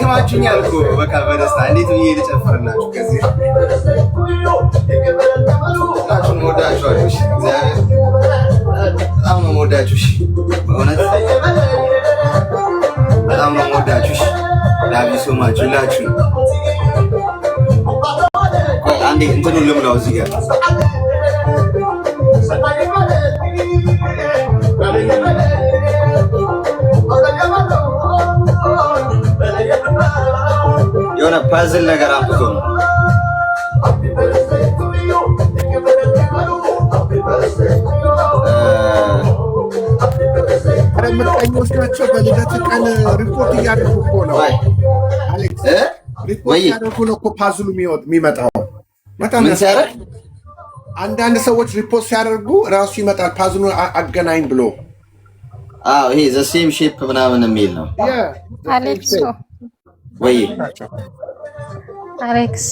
አድክማችሁኛል እኮ በቃ በደስታ እንዴት ብዬ ልጨፍርላችሁ? ከዚህ ሁላችሁን እወዳችኋለሁ። እሺ እግዚአብሔር በጣም ነው የምወዳችሁ። እሺ በእውነት በጣም ነው የምወዳችሁ። እሺ ላቭ ዩ ሶ ማች ሁላችሁ። አንዴ እንትኑን ልሙላው እዚህ ጋር የሆነ ፓዝል ነገር አምጥቶ ነው። ምቀኞች ናቸው። በልደት ቀን ሪፖርት እያደረጉ እኮ ነው አሌክስ፣ ሪፖርት እያደረጉ ነው እኮ ፓዝሉ የሚመጣው። በጣም ሲያደርግ አንዳንድ ሰዎች ሪፖርት ሲያደርጉ ራሱ ይመጣል ፓዝሉ አገናኝ ብሎ። አዎ ይሄ ዘ ሴም ሼፕ ምናምን የሚል ነው። አሌክስ ወይ አሌክስ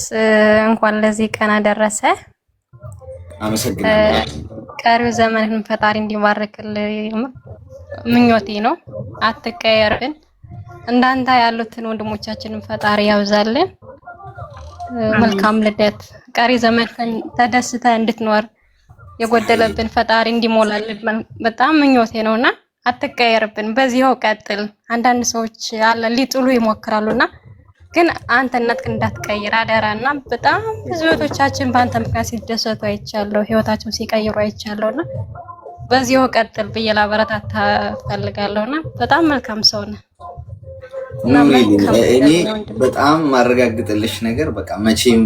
እንኳን ለዚህ ቀን አደረሰ። አመሰግናለሁ። ቀሪው ዘመንህን ፈጣሪ እንዲባርክልህ ምኞቴ ነው። አትቀየርብን። እንዳንተ ያሉትን ወንድሞቻችንን ፈጣሪ ያብዛልን። መልካም ልደት። ቀሪ ዘመንህን ተደስተህ እንድትኖር የጎደለብን ፈጣሪ እንዲሞላልን በጣም ምኞቴ ነውና አትቀየርብን። በዚህው ቀጥል። አንዳንድ ሰዎች አለ ሊጥሉ ይሞክራሉና ግን አንተነትክ እንዳትቀይር አደራና። በጣም ብዙ እህቶቻችን በአንተ ምክንያት ሲደሰቱ አይቻለሁ፣ ህይወታቸውን ሲቀይሩ አይቻለሁና በዚህው ቀጥል ብዬ ላበረታታ ፈልጋለሁና በጣም መልካም ሰው ነህ። እኔ በጣም ማረጋግጥልሽ ነገር በቃ መቼም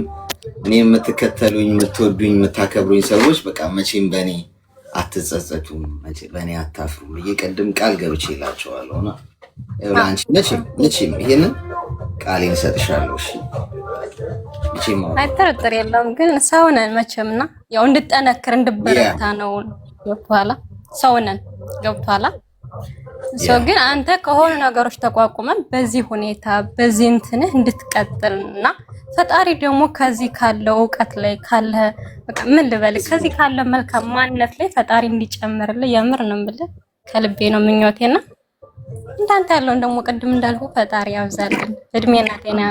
እኔ የምትከተሉኝ የምትወዱኝ የምታከብሩኝ ሰዎች በቃ መቼም በእኔ አትጸጸቱም፣ በእኔ አታፍሩም ብዬ ቅድም ቃል ገብቼላቸዋለሁና አንቺ መቼም ይሄንን ቃሌን እሰጥሻለሁ። እሺ መቼም አይጠረጥር የለውም ግን ሰው ነን መቼምና ያው እንድጠነክር እንድበረታ ነው። ገብቶሃል? ሰው ነን ገብቶሃል? ሰው ግን አንተ ከሆነ ነገሮች ተቋቁመን በዚህ ሁኔታ በዚህ እንትንህ እንድትቀጥልና ፈጣሪ ደግሞ ከዚህ ካለው ዕውቀት ላይ ካለ በቃ ምን ልበል ከዚህ ካለ መልካም ማንነት ላይ ፈጣሪ እንዲጨምርልህ የምር ነው የምልህ ከልቤ ነው ምኞቴና እንዳንተ ያለውን ደግሞ ቅድም እንዳልኩ ፈጣሪ ያብዛልን፣ እድሜና ጤና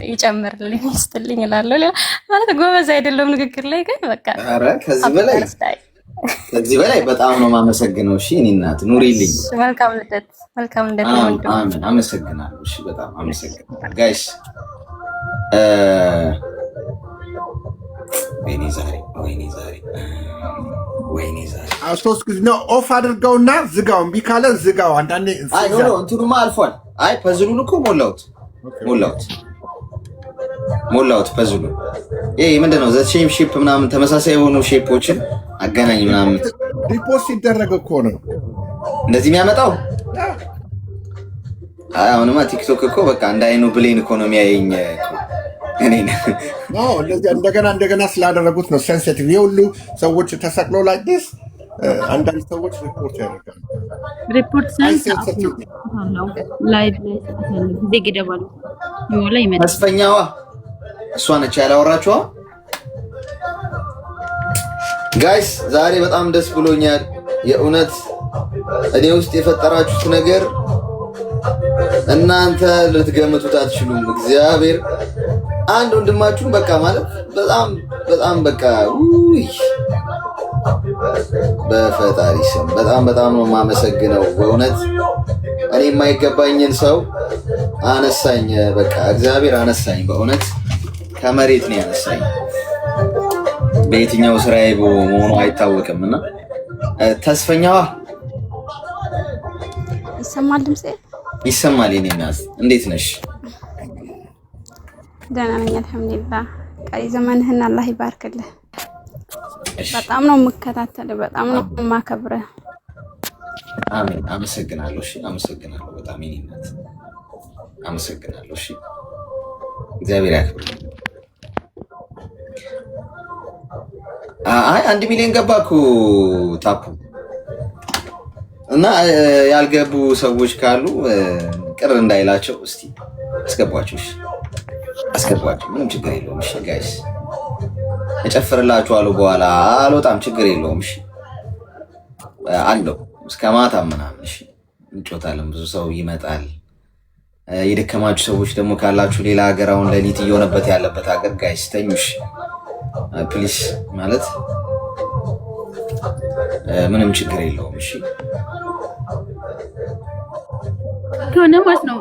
ይጨምርልኝ ይስጥልኝ እላለሁ። ሌላ ማለት ጎበዝ አይደለም ንግግር ላይ ግን በቃ ኧረ ከዚህ በላይ በጣም ነው የማመሰግነው። እሺ እኔ እናት ኑሪልኝ። መልካም ልደት ነው ወንድም። አሜን አመሰግናለሁ። እሺ በጣም አመሰግናለሁ ጋይስ። ወይኔ ዛሬ ሶስት ጊዜ ነው ኦፍ አድርገውና ዝጋው። እምቢ ካለ ዝጋው። አንዳንዴ አይ ኖ እንትኑማ አልፏል። አይ ፐዝሉን እኮ ሞላሁት ፐዝሉ። ይሄ ምንድነው ዘ ሴም ሼፕ ምናምን ተመሳሳይ የሆኑ ሼፖችን አገናኝ ምናምን ሪፖርት ሲደረግ እኮ ነው እንደዚህ የሚያመጣው። አይ አሁንማ ቲክቶክ እኮ በቃ እንደ አይኑ ብሌን እኮ ነው የሚያየኝ እኔ ነው። እንደገና ስላደረጉት ነው ሴንሲቲቭ የሁሉ ሰዎች ተሰቅለው ላይ ዲስ አንዳንድ ሰዎች ሪፖርት ያደርጋሉ። ሪፖርት ነው ላይቭ ጊዜ ገደባሉ ላይ ይመጣ ተስፈኛዋ እሷ ነች ያላወራችኋ። ጋይስ ዛሬ በጣም ደስ ብሎኛል የእውነት እኔ ውስጥ የፈጠራችሁት ነገር እናንተ ልትገምቱት አትችሉም። እግዚአብሔር አንድ ወንድማችሁን በቃ ማለት በጣም በቃ በፈጣሪ ስም በጣም ነው የማመሰግነው በእውነት እኔ የማይገባኝን ሰው አነሳኝ። በቃ እግዚአብሔር አነሳኝ በእውነት ከመሬት ነው ያነሳኝ። በየትኛው ስራዬ መሆኑ አይታወቅምና ተስፈኛዋ ይሰማል፣ ድምጼ ይሰማል። የኔ እናት እንዴት ነሽ? ደህና ነኝ አልሐምዱሊላህ። ቀሪ ዘመንህን አላህ ይባርክልህ። በጣም ነው የምከታተልህ፣ በጣም ነው የማከብርህ። አሜን። አመሰግናለሁ። እሺ አመሰግናለሁ በጣም የኔ እናት አመሰግናለሁ። እሺ እግዚአብሔር ያክብር። አይ 1 ሚሊዮን ገባኩ ታፑ እና ያልገቡ ሰዎች ካሉ ቅር እንዳይላቸው እስቲ አስገቧቸው። እሺ አስገቧቸው፣ ምንም ችግር የለውም። እሺ ጋይስ እጨፍርላችኋለሁ፣ በኋላ አልወጣም፣ ችግር የለውም። እሺ አለው እስከ ማታ ምናምን። እሺ እንጮታለን፣ ብዙ ሰው ይመጣል የደከማችሁ ሰዎች ደግሞ ካላችሁ ሌላ ሀገር አሁን ሌሊት እየሆነበት ያለበት ሀገር ጋይስ ተኙሽ ፕሊስ ማለት ምንም ችግር የለውም። እሺ ከሆነ ማለት ነው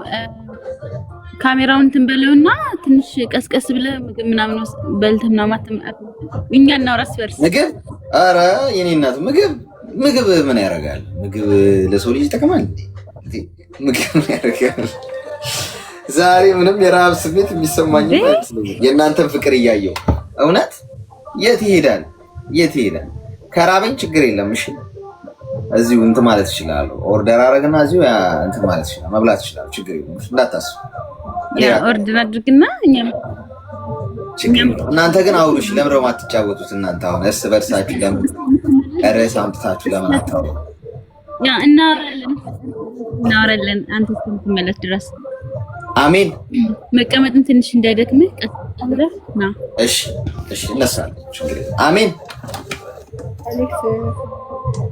ካሜራውን እንትን በለውና ትንሽ ቀስቀስ ብለህ ምግብ ምናምን በልተህ ምናምን እኛ እናውራስ በርስ ምግብ ኧረ የኔ እናት ምግብ ምን ያደርጋል? ምግብ ለሰው ልጅ ይጠቅማል እንዴ? ምግብ ምን ያደርጋል? ዛሬ ምንም የረሃብ ስሜት የሚሰማኝ አይመስለኝም። የእናንተን ፍቅር እያየው እውነት የት ይሄዳል? ከራበኝ ችግር የለም። እሺ እዚሁ እንትን ማለት ይችላል። ኦርደር አረግና እዚሁ እንትን ማለት ይችላል፣ መብላት ይችላል። ችግር የለም እንዳታስቡ። ያ ኦርደር አድርግና እኛም እናንተ ግን አውሩሽ። ለምን ነው የማትጫወቱት? እናንተ አሁን እርስ በርሳችሁ ለምን ርዕስ አምጥታችሁ ለምን አታውሩ? ያ እናወራለን አንተ እስክትመለስ ድረስ። አሜን። መቀመጥን ትንሽ እንዳይደክምህ ቀስ ብለህ ና። እሺ እነሳለሁ። ችግር የለም። አሜን። አሌክስ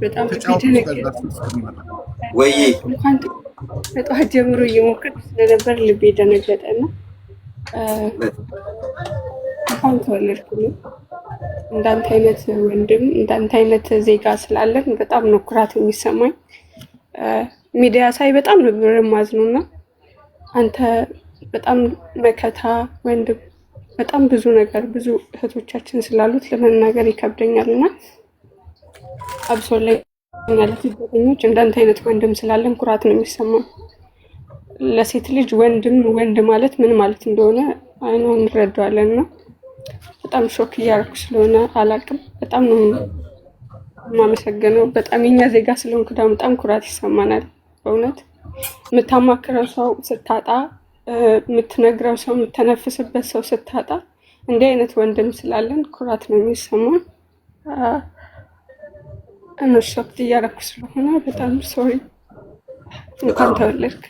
በጣም ወይ እንኳን ከጠዋት ጀምሮ እየሞከርኩ ስለነበር ልቤ ደነገጠና እንኳን ተወለድኩኝ። እንዳንተ አይነት ወንድም እንዳንተ አይነት ዜጋ ስላለን በጣም ነው ኩራት የሚሰማኝ። ሚዲያ ሳይ በጣም ነበር የማዝነውና አንተ በጣም መከታ ወንድም፣ በጣም ብዙ ነገር ብዙ እህቶቻችን ስላሉት ለመናገር ይከብደኛልና አብሶ ላይ ያሉት ጓደኞች እንዳንተ አይነት ወንድም ስላለን ኩራት ነው የሚሰማው። ለሴት ልጅ ወንድ ማለት ምን ማለት እንደሆነ አይኖን እንረዳዋለንና በጣም ሾክ እያደረኩ ስለሆነ አላቅም። በጣም ነው የማመሰግነው። በጣም የኛ ዜጋ ስለሆንክ በጣም ኩራት ይሰማናል። በእውነት የምታማክረው ሰው ስታጣ፣ የምትነግረው ሰው የምትነፍስበት ሰው ስታጣ እንዲህ አይነት ወንድም ስላለን ኩራት ነው የሚሰማን። ሾክ እያደረኩ ስለሆነ በጣም ሶሪ። እንኳን ተወለድክ።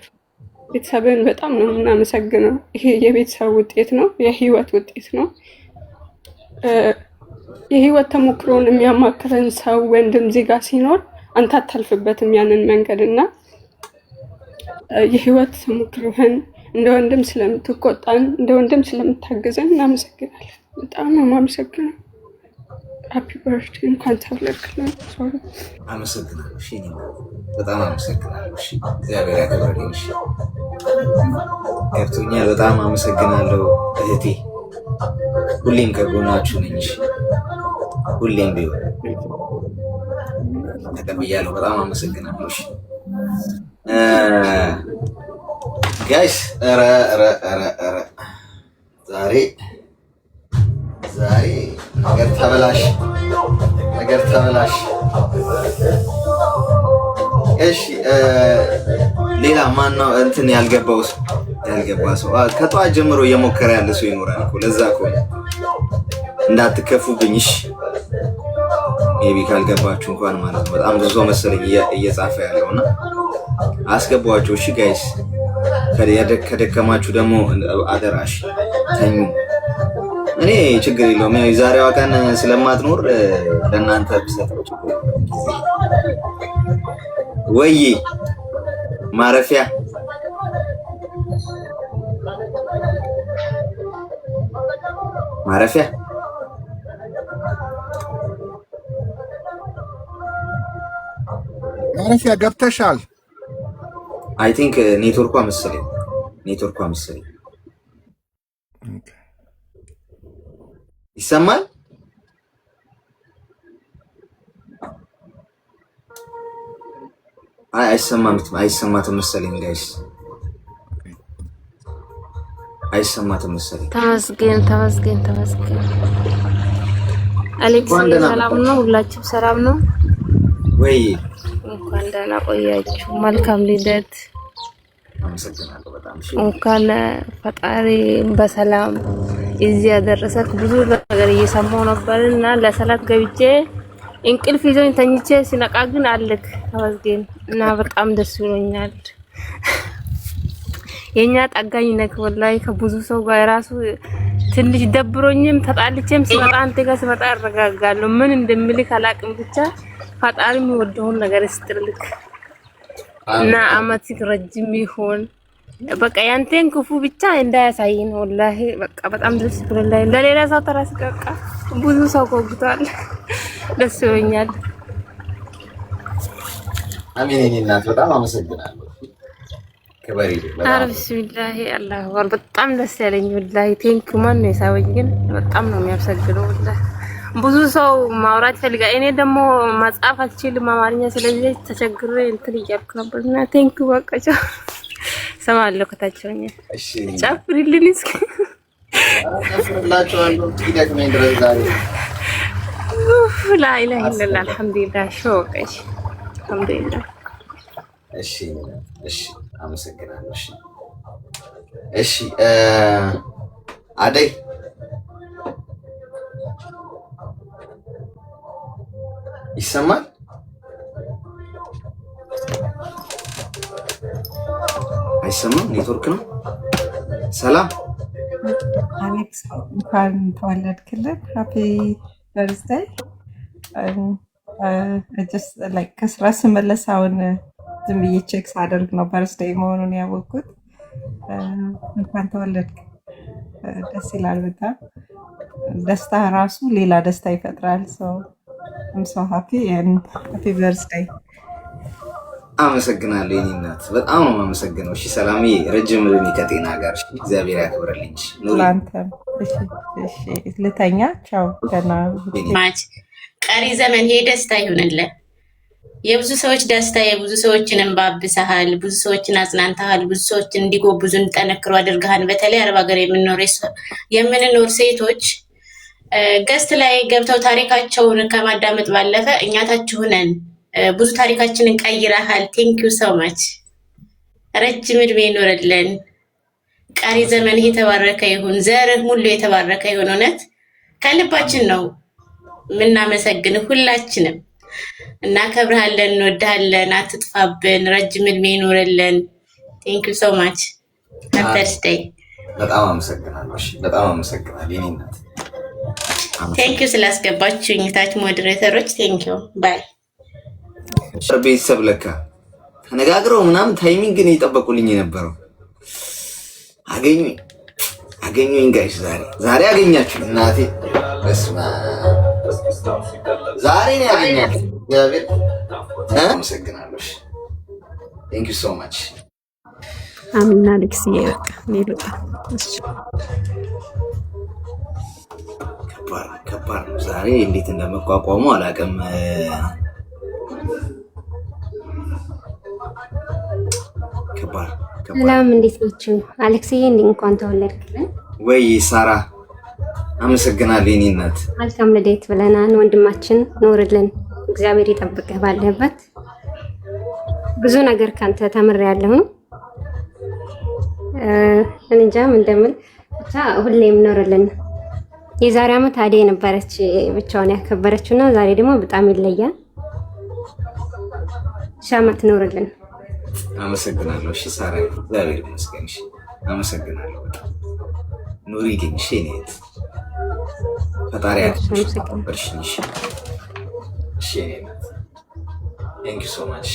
ቤተሰብን በጣም ነው የምናመሰግነው። ይሄ የቤተሰብ ውጤት ነው፣ የህይወት ውጤት ነው። የህይወት ተሞክሮን የሚያማክረን ሰው ወንድም ዜጋ ሲኖር አንተ አታልፍበትም ያንን መንገድና የህይወት ተሞክሮህን እንደ ወንድም ስለምትቆጣን እንደ ወንድም ስለምታግዘን እናመሰግናለን። በጣም ነው የማመሰግነው። ሃፒ በርዝዴ። እንኳን ተወለድክልን። ሶሪ። አመሰግናለሁ። እሺ በጣም አመሰግናለሁ። እሺ እግዚአብሔር ያክብርልኝ። እሺ ገብቶኛል። በጣም አመሰግናለሁ እህቴ። ሁሌም ከጎናችሁ ነኝ። እሺ ሁሌም ቢሆን ተቀብያለሁ። በጣም አመሰግናለሁ። እሺ ጋይስ ኧረ ዛሬ ነገር ተበላሽ። እሺ ሌላ ማነው እንትን ያልገባ ሰው ከጠዋት ጀምሮ እየሞከረ ያለ ሰው ይኖራል እኮ። ለዛ እኮ እንዳትከፉብኝ እሺ። ሜቢ ካልገባችሁ እንኳን ማለት ነው። በጣም ብዙ መሰለኝ እየጻፈ ያለውና አስገባዋቸው። እሺ ጋይስ ከደከማችሁ ደግሞ አደራሽ ተኙ። እኔ ችግር የለውም። የዛሬዋ ቀን ስለማትኖር ለእናንተ ብሰጠው ችግር ወይ ማረፊያ ገብተሻል። አይ ቲንክ ኔትወርኳ መሰለኝ ይሰማል። አይሰማትም መሰለኝ ጋይስ፣ አይሰማትም መሰለኝ። ተመስገን። አሌክስ ሰላም ነው? ሁላችሁም ሰላም ነው ወይ? እንኳን ደህና ቆያችሁ። መልካም ልደት። አመሰግናለሁ በጣም እሺ። እንኳን ፈጣሪ በሰላም እዚህ ያደረሰክ። ብዙ ነገር እየሰማሁ ነበርና ለሰላት ገብቼ እንቅልፍ ይዞኝ ተኝቼ ሲነቃ ግን አለክ። ተመስገን እና በጣም ደስ ብሎኛል። የኛ ጠጋኝ ነክ ወላሂ። ከብዙ ሰው ጋር ራሱ ትንሽ ደብሮኝም ተጣልቼም ሲመጣ አንተ ጋር ሲመጣ አረጋጋለሁ። ምን እንደምልክ አላቅም። ብቻ ፈጣሪ የሚወደውን ነገር ይስጥልክ እና አመትክ ረጅም ይሁን። በቃ ያንተን ክፉ ብቻ እንዳያሳይ ነው። ወላሂ በቃ በጣም ደስ ብሎኛል። ለሌላ ሰው ተራስ በቃ ብዙ ሰው ቆግቷል። ደስ ብሎኛል። አሜን። እኔ እናት በጣም አመሰግናለሁ። ከበሪ ኧረ ቢስሚላህ አላህ ወር በጣም ደስ ያለኝ ወላሂ። ቴንክ ማን ነው የሳበኝ ግን በጣም ነው የሚያመሰግነው ወላሂ። ብዙ ሰው ማውራት ይፈልጋል። እኔ ደግሞ መጻፍ አልችልም አማርኛ፣ ስለዚህ ተቸግሬ እንትን እያልኩ ነበርና ቴንክ በቃ ሰማለሁ ከታችሁኝ። እሺ ጨፍሪልኝ እስኪ ጨፍርላችኋለሁ። ይደክመኝ ድረስ ዛሬ ላ ኢላሀ ኢለላህ አልሐምዱሊላህ ሾቀሽ አልሐምዱሊላህ። እሺ እሺ አመሰግናለሁ። እሺ እሺ አደይ ይሰማል? አይሰማም? ኔትወርክ ነው። ሰላም አሌክስ እንኳን ተወለድክልን። ሃፒ በርዝዴይ። ከስራ ስመለስ አሁን ዝም ብዬ ቼክ ሳደርግ ነው በርዝዴይ መሆኑን ያወቅኩት። እንኳን ተወለድክ። ደስ ይላል በጣም። ደስታ ራሱ ሌላ ደስታ ይፈጥራል። ሶ ሃፒ በርዝዴይ። አመሰግናለሁ የኔ እናት፣ በጣም ነው የማመሰግነው። እሺ ሰላሜ፣ ረጅም እድሜ ከጤና ጋር እግዚአብሔር ያክብርልኝ። ላንተም። እሺ ልተኛ። ቻው። ገና ቀሪ ዘመን ይሄ ደስታ ይሁንልን። የብዙ ሰዎች ደስታ፣ የብዙ ሰዎችን እንባ አብሰሃል፣ ብዙ ሰዎችን አጽናንተሃል፣ ብዙ ሰዎችን እንዲጎብዙ እንዲጠነክሩ አድርገሃል። በተለይ አረብ ሀገር የምንኖር ሴቶች ገስት ላይ ገብተው ታሪካቸውን ከማዳመጥ ባለፈ እኛ ታች ሆነን ብዙ ታሪካችንን ቀይረሃል። ቴንክ ዩ ሶ ማች። ረጅም እድሜ ይኖርልን። ቀሪ ዘመንህ የተባረከ ይሁን። ዘርህ ሙሉ የተባረከ ይሁን። እውነት ከልባችን ነው የምናመሰግንህ። ሁላችንም እናከብርሃለን፣ እንወድሃለን። አትጥፋብን። ረጅም እድሜ ይኖርልን። ቴንክ ዩ ሶ ማች። በርዝዴይ። በጣም አመሰግናለሁ። በጣም አመሰግናለሁ የኔ እናት። ቴንክ ዩ ስላስገባችሁኝ ታች ሞዴሬተሮች። ቴንክ ዩ ባይ። ቤተሰብ ለካ ተነጋግረው ምናምን ታይሚንግ ነው የጠበቁልኝ የነበረው። አገኙኝ ጋይስ። ዛሬ አገኛችሁ እናቴ። በስመ አብ ዛሬ ነው ያገኛችሁ። እግዚአብሔር አመሰግናለሁ። ቴንክ ዩ ሶ ማች። አምና ልክስዬ በቃ ሌሎታ ከባድ ነው ዛሬ። እንዴት እንደመቋቋሙ አላውቅም። ሰላም፣ እንዴት ናችሁ? አሌክስዬ እንኳን ተወለድክልን። ወይ ሳራ አመሰግናለሁ የኔ እናት። መልካም ልደት ብለናል። ወንድማችን ኖርልን፣ እግዚአብሔር ይጠብቅህ ባለበት። ብዙ ነገር ካንተ ተምሬያለሁ። እንጃ ምን እንደምል ብቻ ሁሌም ኖርልን። የዛሬ ዓመት አደይ ነበረች ብቻዋን ያከበረችውና ዛሬ ደግሞ በጣም ይለያል። ሻማት ኖርልን። አመሰግናለሁ። እሺ ሳራ፣ እግዚአብሔር ይመስገን። እሺ አመሰግናለሁ። ኑሪልኝ። እሺ ኔት ፈጣሪ ያክብርሽ። እሺ እሺ ኔት ቴንክ ዩ ሶ ማች።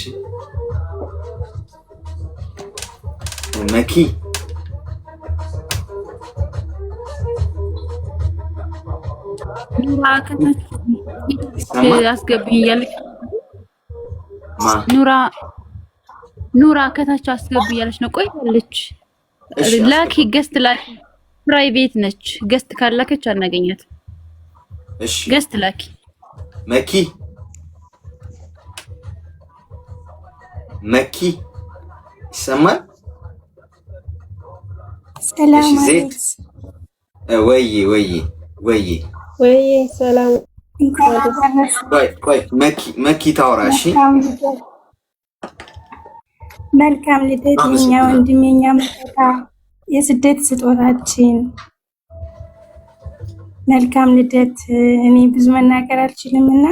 መኪ ኑራ ከታች አስገብ እያለች ነው። ቆይታለች። ላኪ ገስት ላኪ። ፕራይቬት ነች። ገስት ካላከች አናገኛት። እሺ ገስት ላኪ። መኪ ይሰማል? ሰላም አሌክስ። ወይ ሰላም። ቆይ መኪ ታውራ። እሺ መልካም ልደት የኛ ወንድም፣ የኛ መከታ፣ የስደት ስጦታችን። መልካም ልደት። እኔ ብዙ መናገር አልችልም እና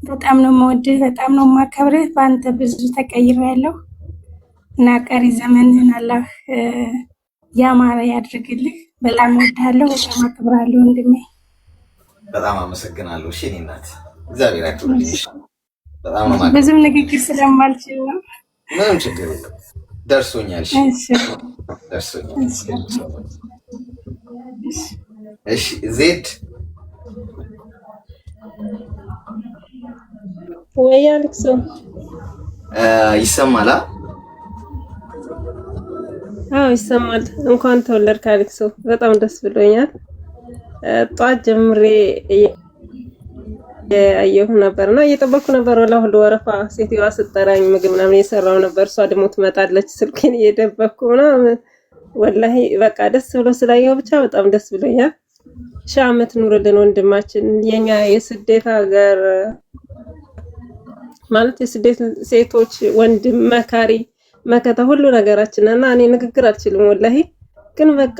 በጣም ነው የምወድህ፣ በጣም ነው የማከብርህ። በአንተ ብዙ ተቀይሬያለሁ እና ቀሪ ዘመንህን አላህ ያማረ ያድርግልህ። በጣም እወድሃለሁ፣ በጣም አከብርሃለሁ ወንድሜ። በጣም አመሰግናለሁ። እሺ እኔ እናት እግዚአብሔር ያክብርልሽ። በጣም ነው ብዙም ንግግር ስለማልችል ነው። ምንም ችግር የለም። ደርሶኛል። እሺ ደርሶኛል። እሺ እሺ ዜድ ወይ አሌክሶ ይሰማል? አዎ ይሰማል። እንኳን ተወለድክ አሌክሶ፣ በጣም ደስ ብሎኛል። ጧት ጀምሬ አየሁ ነበርና እየጠበቅኩ ነበር። ሁሉ ወረፋ ሴትዮዋ ስትጠራኝ ምግብ ምናምን እየሰራሁ ነበር። እሷ ደግሞ ትመጣለች፣ ስልኬን እየደበቅኩ ምናምን። ወላሂ በቃ ደስ ብሎ ስላየሁ ብቻ በጣም ደስ ብሎኛል። ሺህ ዓመት ኑርልን ወንድማችን። የኛ የስደት ሀገር ማለት የስደት ሴቶች ወንድም መካሪ መከታ ሁሉ ነገራችን እና እኔ ንግግር አልችልም ወላሂ። ግን በቃ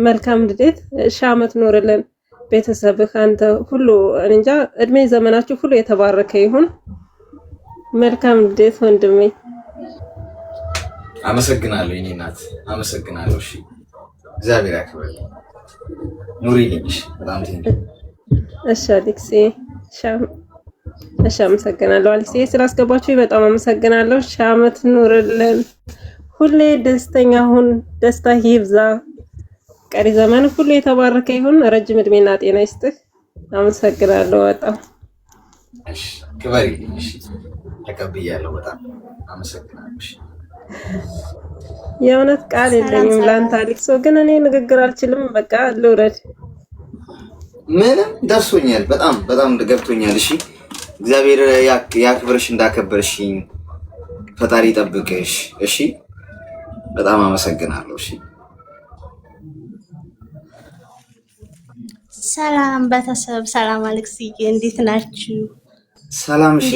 መልካም ልደት፣ ሺህ ዓመት ኑርልን። ቤተሰብህ አንተ ሁሉ እንጃ እድሜ ዘመናችሁ ሁሉ የተባረከ ይሁን። መልካም ልደት ወንድሜ። አመሰግናለሁ የኔ እናት፣ አመሰግናለሁ። እሺ እግዚአብሔር ያክብርልኝ። ኑሪልኝ። በጣም እሺ አሌክሴ፣ እሺ አመሰግናለሁ አሌክሴ ስላስገባችሁ በጣም አመሰግናለሁ። ሺህ ዓመት ኑርልን። ሁሌ ደስተኛ ሁን፣ ደስታ ይብዛ። ቀሪ ዘመን ሁሉ የተባረከ ይሁን። ረጅም እድሜና ጤና ይስጥህ። አመሰግናለሁ በጣም እሺ። ክበሪልኝ። እሺ ተቀብያለሁ። በጣም አመሰግናለሁ። እሺ የእውነት ቃል የለኝም ለአንተ አሌክሶ፣ ግን እኔ ንግግር አልችልም። በቃ ልውረድ። ምንም ደርሶኛል። በጣም በጣም ገብቶኛል። እሺ እግዚአብሔር ያክብርሽ፣ እንዳከበርሽኝ ፈጣሪ ይጠብቅሽ። እሺ በጣም አመሰግናለሁ። እሺ ሰላም ቤተሰብ፣ ሰላም አሌክስዬ፣ እንዴት ናችሁ? ሰላም። እሺ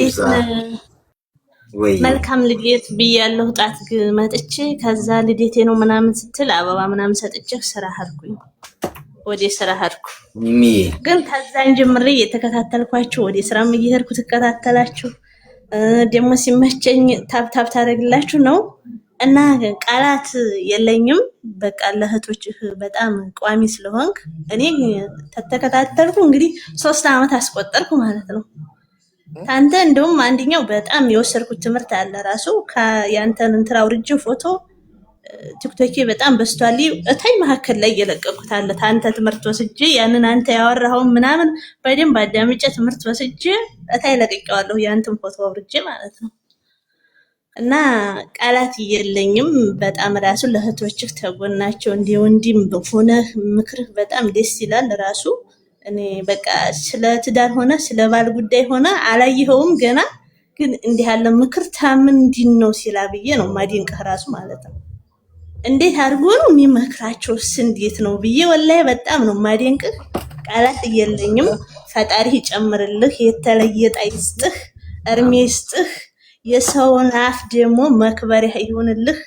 ወይ መልካም ልደት ብያለሁ። ጣት መጥቼ ከዛ ልደቴ ነው ምናምን ስትል አበባ ምናምን ሰጥቼ ስራ ሄድኩኝ፣ ወደ ስራ ሄድኩ። ግን ከዛን ጀምሬ እየተከታተልኳችሁ ወደ ስራም እየሄድኩ ትከታተላችሁ፣ ደግሞ ሲመቸኝ ታብታብ ታደርግላችሁ ነው እና ቃላት የለኝም። በቃ ለእህቶችህ በጣም ቋሚ ስለሆንክ እኔ ተተከታተልኩ እንግዲህ 3 ዓመት አስቆጠርኩ ማለት ነው። ካንተ እንደውም አንደኛው በጣም የወሰድኩት ትምህርት አለ ራሱ ያንተን እንትን አውርጄ ፎቶ ቲክቶክ በጣም በስቷል። እታይ መሀከል ላይ እየለቀቁት አለ አንተ ትምህርት ወስጄ ያንን አንተ ያወራኸው ምናምን በደንብ አዳምጬ ትምህርት ወስጄ እታይ ለቀቀዋለሁ ያንተን ፎቶ አውርጄ ማለት ነው። እና ቃላት የለኝም። በጣም ራሱ ለእህቶችህ ተጎናቸው እንደ ወንድም ሆነህ ምክርህ በጣም ደስ ይላል ራሱ። እኔ በቃ ስለ ትዳር ሆነ ስለ ባል ጉዳይ ሆነ አላየኸውም ገና፣ ግን እንዲህ ያለ ምክር ምንድን ነው ሲላ ብዬ ነው ማዲንቀህ ራሱ ማለት ነው። እንዴት አድርጎ ነው የሚመክራቸውስ እንዴት ነው ብዬ ወላሂ በጣም ነው ማዲንቅህ። ቃላት የለኝም። ፈጣሪ ይጨምርልህ፣ የተለየ ጣይ ይስጥህ፣ እርሜ ይስጥህ። የሰውን አፍ ደግሞ መክበሪያ ይሁንልህ፣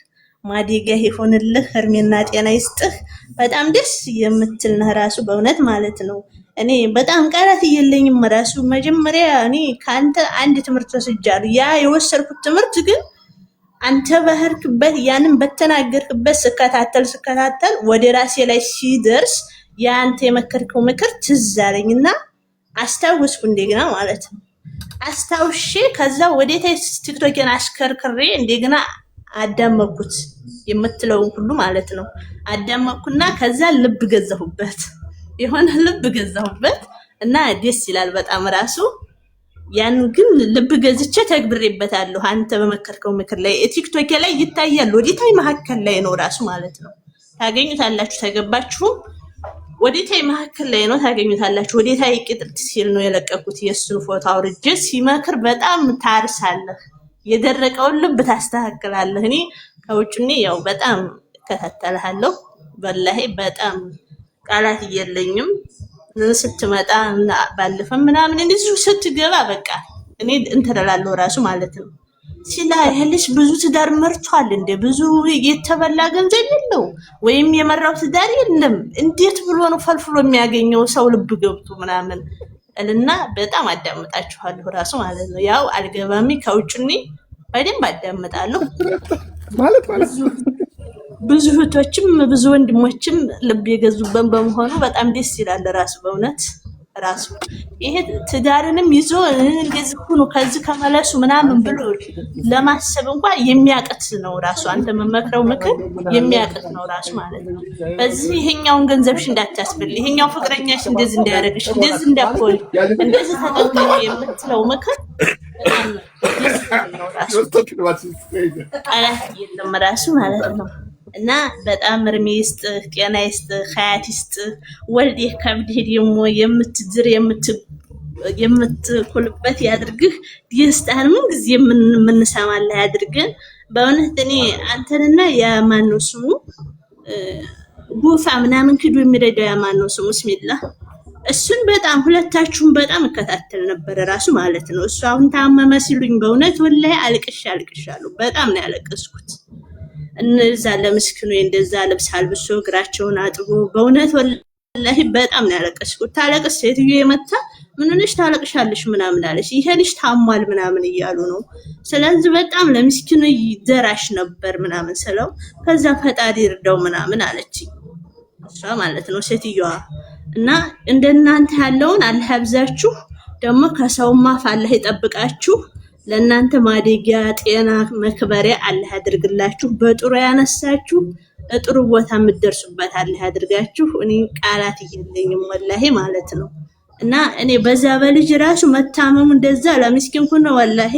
ማዲጋ ይሁንልህ፣ እርሜና ጤና ይስጥህ። በጣም ደስ የምትል ነህ ራሱ በእውነት ማለት ነው። እኔ በጣም ቃላት የለኝም ራሱ። መጀመሪያ እኔ ካንተ አንድ ትምህርት ወስጃለሁ። ያ የወሰድኩት ትምህርት ግን አንተ በህርክበት ያንን በተናገርክበት ስከታተል ወደ ራሴ ላይ ሲደርስ ያንተ የመከርከው ምክር ትዝ አለኝና አስታውስኩ እንደገና ማለት ነው። አስታውሼ ከዛ ወዴታ ቲክቶክን አሽከርክሬ እንደገና አዳመኩት የምትለውን ሁሉ ማለት ነው። አዳመኩና ከዛ ልብ ገዛሁበት፣ የሆነ ልብ ገዛሁበት እና ደስ ይላል በጣም ራሱ። ያን ግን ልብ ገዝቼ ተግብሬበታለሁ። አንተ በመከርከው ምክር ላይ ቲክቶክ ላይ ይታያል። ወዴታይ መሀከል ላይ ነው ራሱ ማለት ነው። ታገኙታላችሁ፣ ተገባችሁም ወዴታይ መሀከል ላይ ነው ታገኙታላችሁ። ወዴታይ ቅጥርት ሲል ነው የለቀኩት የእሱን ፎቶ አውርጄ። ሲመክር በጣም ታርሳለህ፣ የደረቀውን ልብ ታስተካክላለህ። እኔ ከውጭኔ ያው በጣም እከታተልሃለሁ ወላሂ። በጣም ቃላት የለኝም። ስትመጣ ባለፈም ምናምን እንደዚሁ ስትገባ በቃ እኔ እንትን እላለሁ ራሱ ማለት ነው። ሲላ ይሄልሽ ብዙ ትዳር መርቷል እንደ ብዙ የተበላ ገንዘብ የለው ወይም የመራው ትዳር የለም። እንዴት ብሎ ነው ፈልፍሎ የሚያገኘው ሰው ልብ ገብቶ ምናምን እና በጣም አዳምጣችኋለሁ ራሱ ማለት ነው። ያው አልገባሚ ከውጭኔ በደንብ አዳምጣለሁ ማለት ብዙ እህቶችም ብዙ ወንድሞችም ልብ የገዙበን በመሆኑ በጣም ደስ ይላል ራሱ በእውነት ራሱ ይሄ ትዳርንም ይዞ እንደዚህ ሆኖ ከዚህ ከመለሱ ምናምን ብሎ ለማሰብ እንኳን የሚያቅት ነው ራሱ። አንተ መመክረው ምክር የሚያቅት ነው ራሱ ማለት ነው። በዚህ ይሄኛውን ገንዘብሽ እንዳታስብል፣ ይሄኛው ፍቅረኛሽ እንደዚህ እንዳያደርግሽ፣ እንደዚህ እንዳትሆን፣ እንደዚህ ተጠቅሞ የምትለው ምክር ቃላት የለም ራሱ ማለት ነው። እና በጣም እርሜ ይስጥህ፣ ጤና ይስጥህ፣ ሀያት ይስጥህ። ወልዴህ ከብድህ ደግሞ የምትድር የምትኩልበት ያድርግህ። ደስታህን ምን ጊዜ የምንሰማልህ ያድርገን። በእውነት እኔ አንተንና የማነው ስሙ ጉፋ ምናምን ክዱ የሚረዳው የማነው ስሙ ስሚላ እሱን በጣም ሁለታችሁም በጣም እከታተል ነበር ራሱ ማለት ነው። እሱ አሁን ታመመ ሲሉኝ በእውነት ወላሂ አልቅሻለሁ። በጣም ነው ያለቀስኩት። እነዛ ለምስኪኑ እንደዛ ልብስ አልብሶ እግራቸውን አጥቦ በእውነት ወላሂ በጣም ነው ያለቀስኩት። ታለቅስ ሴትዮ የመታ ምን ሆነሽ ታለቅሻለሽ ምናምን አለች። ይሄ ልጅ ታሟል ምናምን እያሉ ነው። ስለዚህ በጣም ለምስኪኑ ይደራሽ ነበር ምናምን ስለው ከዛ ፈጣሪ ይርዳው ምናምን አለች እሷ ማለት ነው ሴትዮዋ። እና እንደናንተ ያለውን አላህ ያብዛችሁ፣ ደግሞ ከሰውም አፍ አላህ ይጠብቃችሁ። ለእናንተ ማደጊያ ጤና መክበሪያ አላህ ያድርግላችሁ። በጥሩ ያነሳችሁ ጥሩ ቦታ የምትደርሱበት አላህ ያድርጋችሁ። እኔ ቃላት የለኝም ወላሂ ማለት ነው። እና እኔ በዛ በልጅ ራሱ መታመሙ እንደዛ ለምስኪን ኩነ ወላሂ